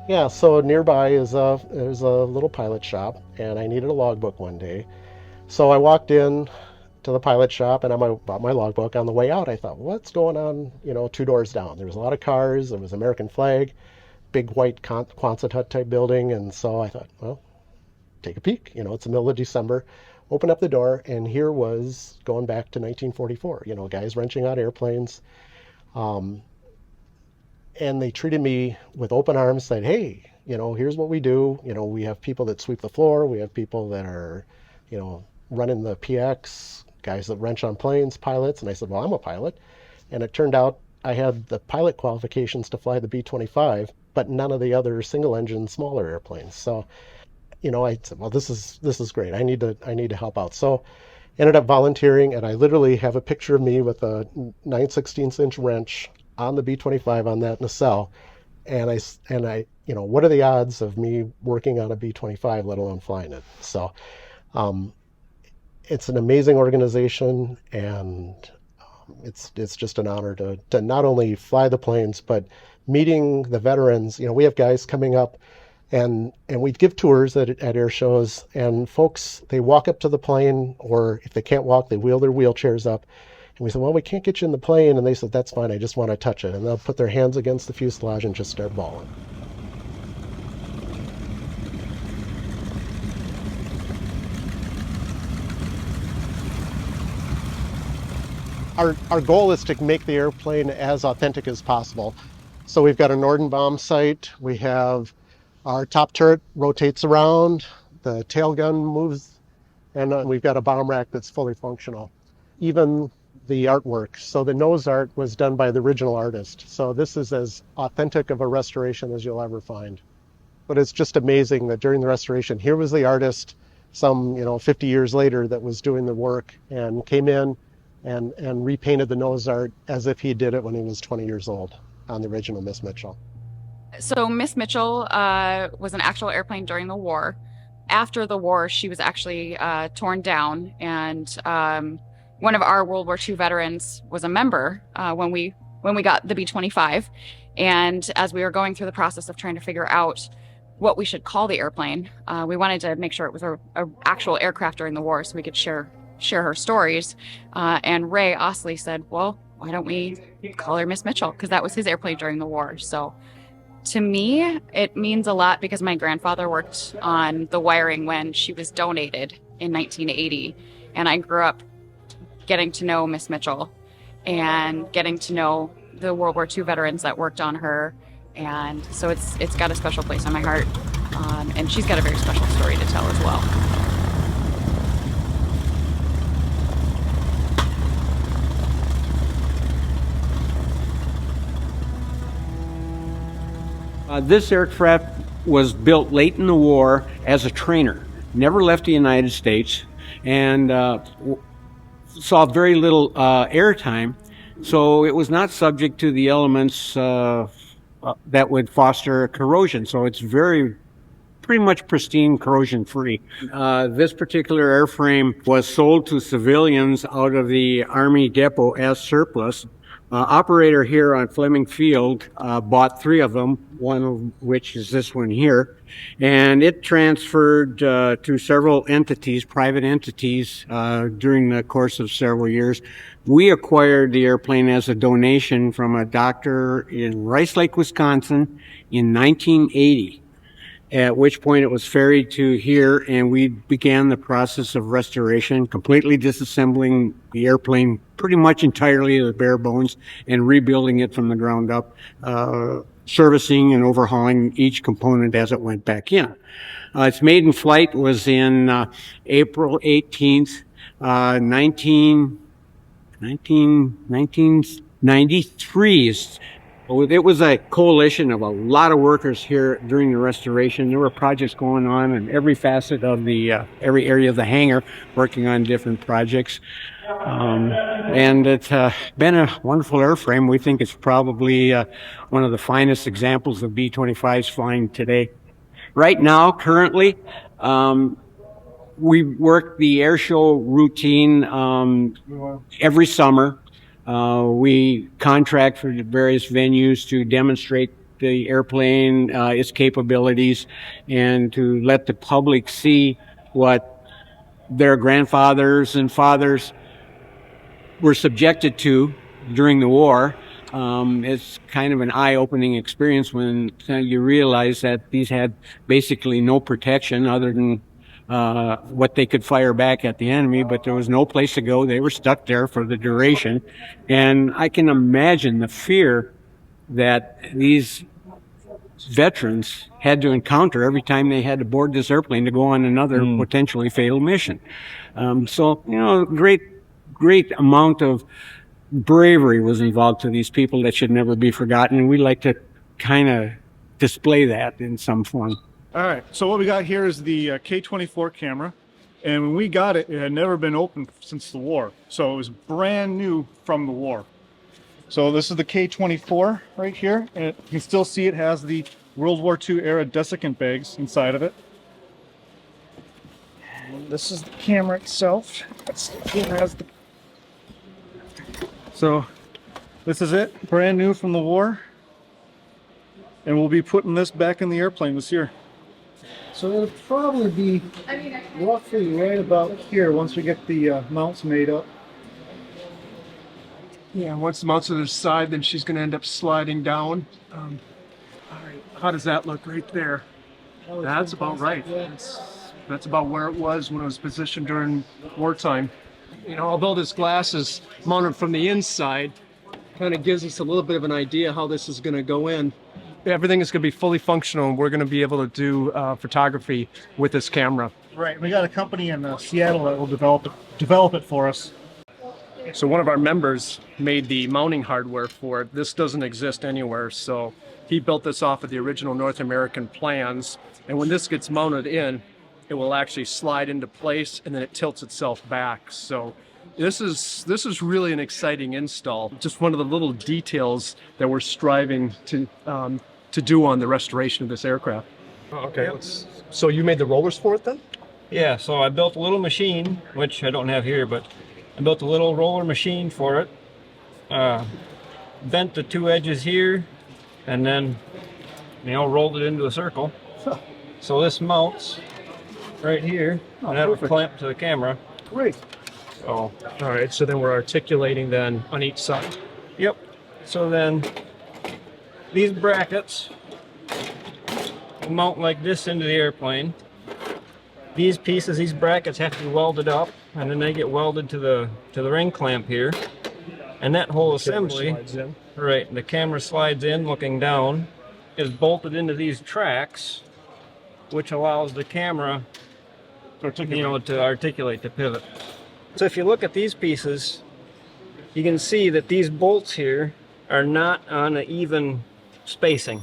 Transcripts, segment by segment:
Yeah, so nearby there's a little pilot shop, and I needed a logbook one day. So I walked in to the pilot shop, and I bought my logbook. On the way out, I thought, what's going on? Two doors down. There was a lot of cars. There was American flag, big white Quonset hut type building, and so I thought, well, take a peek. It's the middle of December. Open up the door, and here was going back to 1944. Guys wrenching out airplanes. Um, and they treated me with open arms, said, hey, here's what we do. We have people that sweep the floor. We have people that are, running the PX, guys that wrench on planes, pilots. And I said, well, I'm a pilot. And it turned out I had the pilot qualifications to fly the B-25, but none of the other single engine smaller airplanes. So, I said, well, this is great. I need to help out. So ended up volunteering, and I literally have a picture of me with a 9/16 inch wrench on the B-25 on that nacelle. And I, what are the odds of me working on a B-25, let alone flying it? So, um, it's an amazing organization, and it's just an honor to not only fly the planes, but meeting the veterans. We have guys coming up, and we give tours at air shows, and folks, they walk up to the plane, or if they can't walk, they wheel their wheelchairs up. And we said, well, we can't get you in the plane. And they said, that's fine. I just want to touch it. And they'll put their hands against the fuselage and just start bawling. Our goal is to make the airplane as authentic as possible. So we've got a Nordenbaum sight. We have our top turret rotates around, the tail gun moves, and we've got a bomb rack that's fully functional. Even the artwork. So the nose art was done by the original artist. So this is as authentic of a restoration as you'll ever find. But it's just amazing that during the restoration, here was the artist some, 50 years later that was doing the work and came in and repainted the nose art as if he did it when he was 20 years old on the original Miss Mitchell. So Miss Mitchell was an actual airplane during the war. After the war, she was actually torn down, and one of our World War II veterans was a member when we got the B-25. And as we were going through the process of trying to figure out what we should call the airplane, we wanted to make sure it was a actual aircraft during the war, so we could share her stories. And Ray Osley said, well, why don't we call her Miss Mitchell? Because that was his airplane during the war. So to me, it means a lot because my grandfather worked on the wiring when she was donated in 1980. And I grew up getting to know Miss Mitchell and getting to know the World War II veterans that worked on her. And so it's got a special place in my heart. And she's got a very special story to tell as well. This aircraft was built late in the war as a trainer, never left the United States, and saw very little airtime, so it was not subject to the elements that would foster corrosion. So it's pretty much pristine, corrosion-free. This particular airframe was sold to civilians out of the Army depot as surplus. Operator here on Fleming Field bought 3 of them, one of which is this one here, and it transferred to several entities, private entities, during the course of several years. We acquired the airplane as a donation from a doctor in Rice Lake, Wisconsin in 1980. At which point it was ferried to here, and we began the process of restoration, completely disassembling the airplane pretty much entirely to the bare bones and rebuilding it from the ground up, servicing and overhauling each component as it went back in. Its maiden flight was in April 18th, 1993. It was a coalition of a lot of workers here during the restoration. There were projects going on in every facet of every area of the hangar, working on different projects. And it's been a wonderful airframe. We think it's probably one of the finest examples of B-25s flying today. Right now, currently, we work the air show routine every summer. We contract for various venues to demonstrate the airplane, its capabilities, and to let the public see what their grandfathers and fathers were subjected to during the war. It's kind of an eye-opening experience when you realize that these had basically no protection other than what they could fire back at the enemy, but there was no place to go. They were stuck there for the duration. And I can imagine the fear that these veterans had to encounter every time they had to board this airplane to go on another potentially fatal mission. So, you know, great amount of bravery was involved to these people that should never be forgotten. And we like to kind of display that in some form. All right, so what we got here is the K-24 camera, and when we got it, it had never been opened since the war, so it was brand new from the war. So this is the K-24 right here, and you can still see it has the World War II era desiccant bags inside of it. And this is the camera itself. So this is it, brand new from the war, and we'll be putting this back in the airplane this year. So it'll probably be roughly right about here once we get the mounts made up. Yeah, once the mounts are to the side, then she's going to end up sliding down. All right, how does that look right there? That's about right. That's about where it was when it was positioned during wartime. You know, although this glass is mounted from the inside, kind of gives us a little bit of an idea how this is going to go in. Everything is going to be fully functional, and we're going to be able to do photography with this camera. Right, we got a company in Seattle that will develop it for us. So one of our members made the mounting hardware for it. This doesn't exist anywhere, so he built this off of the original North American plans. And when this gets mounted in, it will actually slide into place, and then it tilts itself back. So this is really an exciting install. Just one of the little details that we're striving to do on the restoration of this aircraft. Oh, okay. So you made the rollers for it then? Yeah, so I built a little machine, which I don't have here, but I built a little roller machine for it. Bent the two edges here, and then, you know, rolled it into a circle. So this mounts right here, and that'll clamp to the camera. Great. So, All right, so then we're articulating then on each side. yep. So then these brackets will mount like this into the airplane. These pieces, these brackets have to be welded up, and then they get welded to the ring clamp here. And that whole assembly, Slides in. right, the camera slides in looking down, is bolted into these tracks, which allows the camera, you know, to articulate, to pivot. So if you look at these pieces, you can see that these bolts here are not on an even spacing.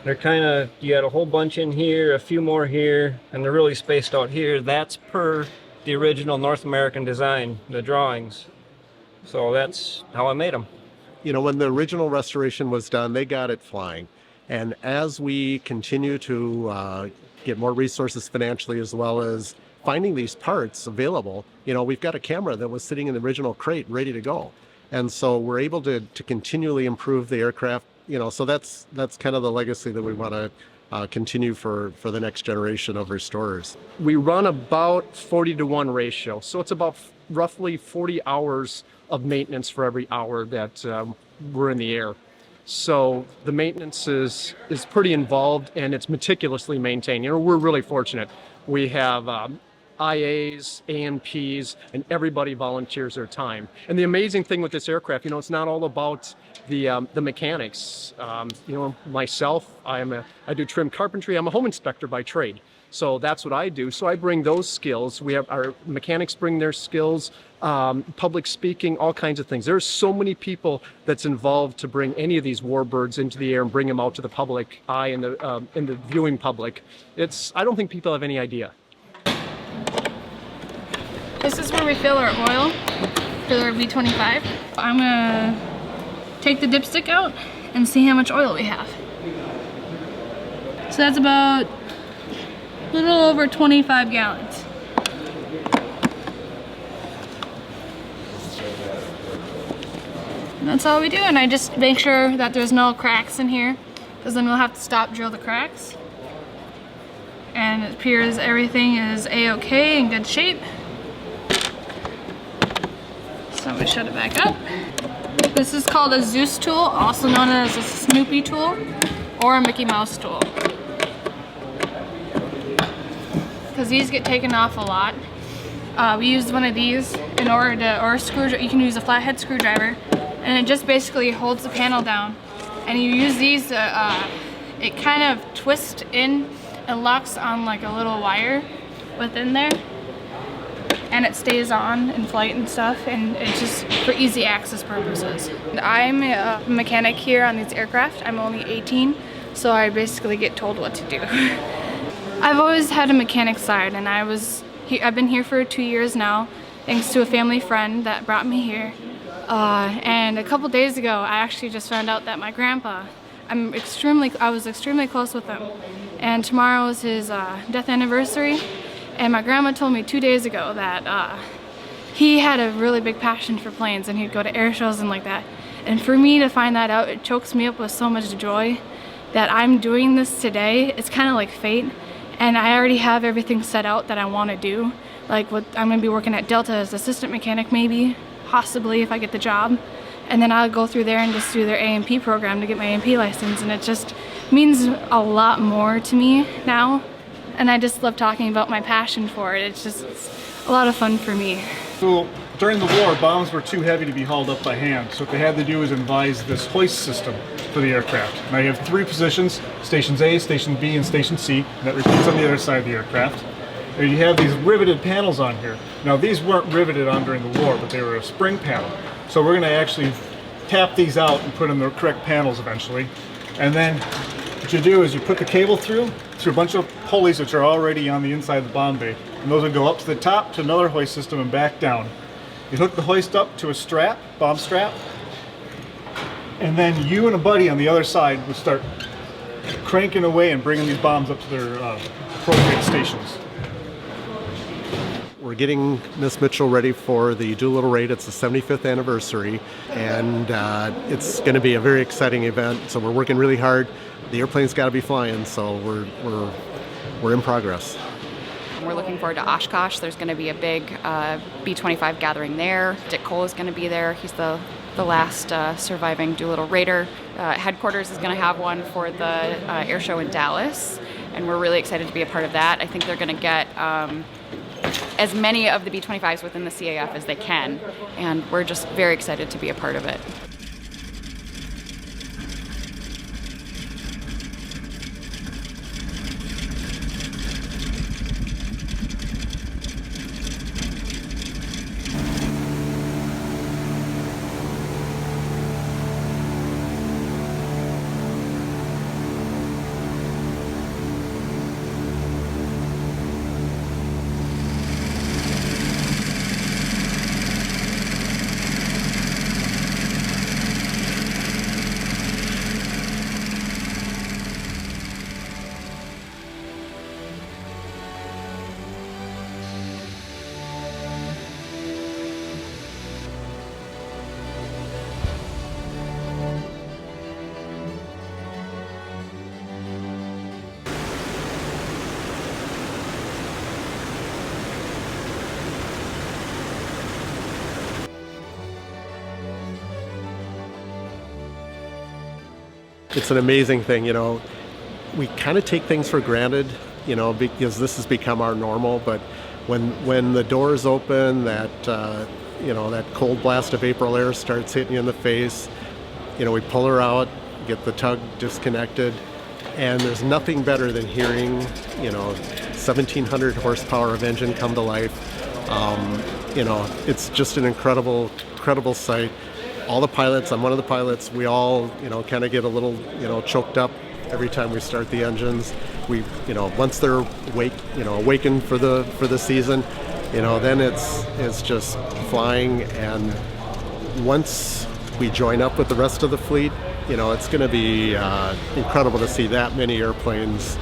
They're kind of, you got a whole bunch in here, a few more here, and they're really spaced out here. That's per the original North American design, the drawings. So that's how I made them. You know, when the original restoration was done, they got it flying. And as we continue to get more resources financially, as well as finding these parts available, you know, we've got a camera that was sitting in the original crate ready to go. And so we're able to continually improve the aircraft, you know, so that's kind of the legacy that we want to continue for the next generation of restorers. We run about 40-to-1 ratio, so it's about roughly 40 hours of maintenance for every hour that we're in the air. So the maintenance is pretty involved, and it's meticulously maintained. You know, we're really fortunate. We have IAs, ANPs, and everybody volunteers their time. And the amazing thing with this aircraft, you know, it's not all about the mechanics. You know, myself, I do trim carpentry. I'm a home inspector by trade. So that's what I do. So I bring those skills. We have our mechanics bring their skills, public speaking, all kinds of things. There's so many people that's involved to bring any of these warbirds into the air and bring them out to the public eye and the viewing public. I don't think people have any idea. This is where we fill our oil for our B-25. I'm gonna take the dipstick out and see how much oil we have. So that's about a little over 25 gallons. that's all we do, and I just make sure that there's no cracks in here, because then we'll have to stop drill the cracks. And it appears everything is a-okay, in good shape. So I'm gonna shut it back up. This is called a Zeus tool, also known as a Snoopy tool or a Mickey Mouse tool. Because these get taken off a lot. We use one of these in order to, or a screwdriver. You can use a flathead screwdriver, and it just basically holds the panel down. And you use these, it kind of twists in and locks on like a little wire within there, and it stays on in flight and stuff, and it's just for easy access purposes. I'm a mechanic here on these aircraft. I'm only 18, so I basically get told what to do. I've always had a mechanic side, and I've been here for 2 years now, thanks to a family friend that brought me here. And a couple days ago, I actually just found out that my grandpa, I was extremely close with him, and tomorrow is his death anniversary. And my grandma told me 2 days ago that he had a really big passion for planes, and he'd go to air shows and like that. And for me to find that out, it chokes me up with so much joy that I'm doing this today. It's kind of like fate. And I already have everything set out that I want to do. Like I'm going to be working at Delta as assistant mechanic, maybe, possibly if I get the job. And then I'll go through there and just do their A&P program to get my A&P license. And it just means a lot more to me now. And I just love talking about my passion for it. It's a lot of fun for me. So during the war, bombs were too heavy to be hauled up by hand. So what they had to do is devise this hoist system for the aircraft. Now you have 3 positions: Stations A, Station B, and Station C. And that repeats on the other side of the aircraft. And you have these riveted panels on here. Now these weren't riveted on during the war, but they were a spring panel. So we're going to actually tap these out and put in the correct panels eventually. And then what you do is you put the cable through a bunch of pulleys which are already on the inside of the bomb bay. And those would go up to the top to another hoist system and back down. You hook the hoist up to a strap, bomb strap, and then you and a buddy on the other side would start cranking away and bringing these bombs up to their appropriate stations. We're getting Miss Mitchell ready for the Doolittle Raid. It's the 75th anniversary, and it's going to be a very exciting event. So we're working really hard. The airplane's got to be flying, so we're in progress. We're looking forward to Oshkosh. There's going to be a big B-25 gathering there. Dick Cole is going to be there. He's the last surviving Doolittle Raider. Headquarters is going to have one for the air show in Dallas, and we're really excited to be a part of that. I think they're going to get as many of the B-25s within the CAF as they can, and we're just very excited to be a part of it. It's an amazing thing, we kind of take things for granted, because this has become our normal, but when the doors open, that cold blast of April air starts hitting you in the face, we pull her out, get the tug disconnected, and there's nothing better than hearing, 1,700 horsepower of engine come to life. It's just an incredible sight. All the pilots, I'm one of the pilots, we all, kind of get a little, choked up every time we start the engines. We, once they're awakened for the season, then it's just flying. And once we join up with the rest of the fleet, it's going to be incredible to see that many airplanes,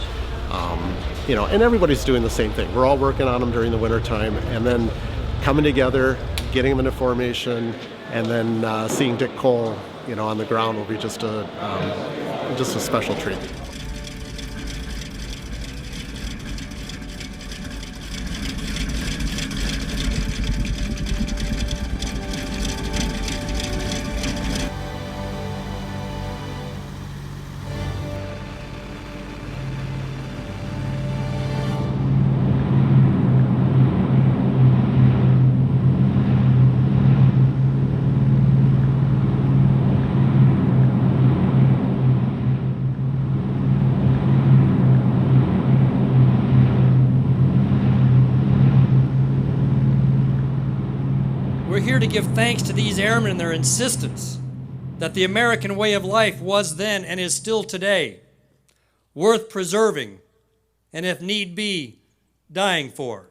and everybody's doing the same thing. We're all working on them during the winter time, and then coming together, getting them into formation, And then seeing Dick Cole, on the ground will be just a special treat. We're here to give thanks to these airmen and their insistence that the American way of life was then and is still today worth preserving and, if need be, dying for.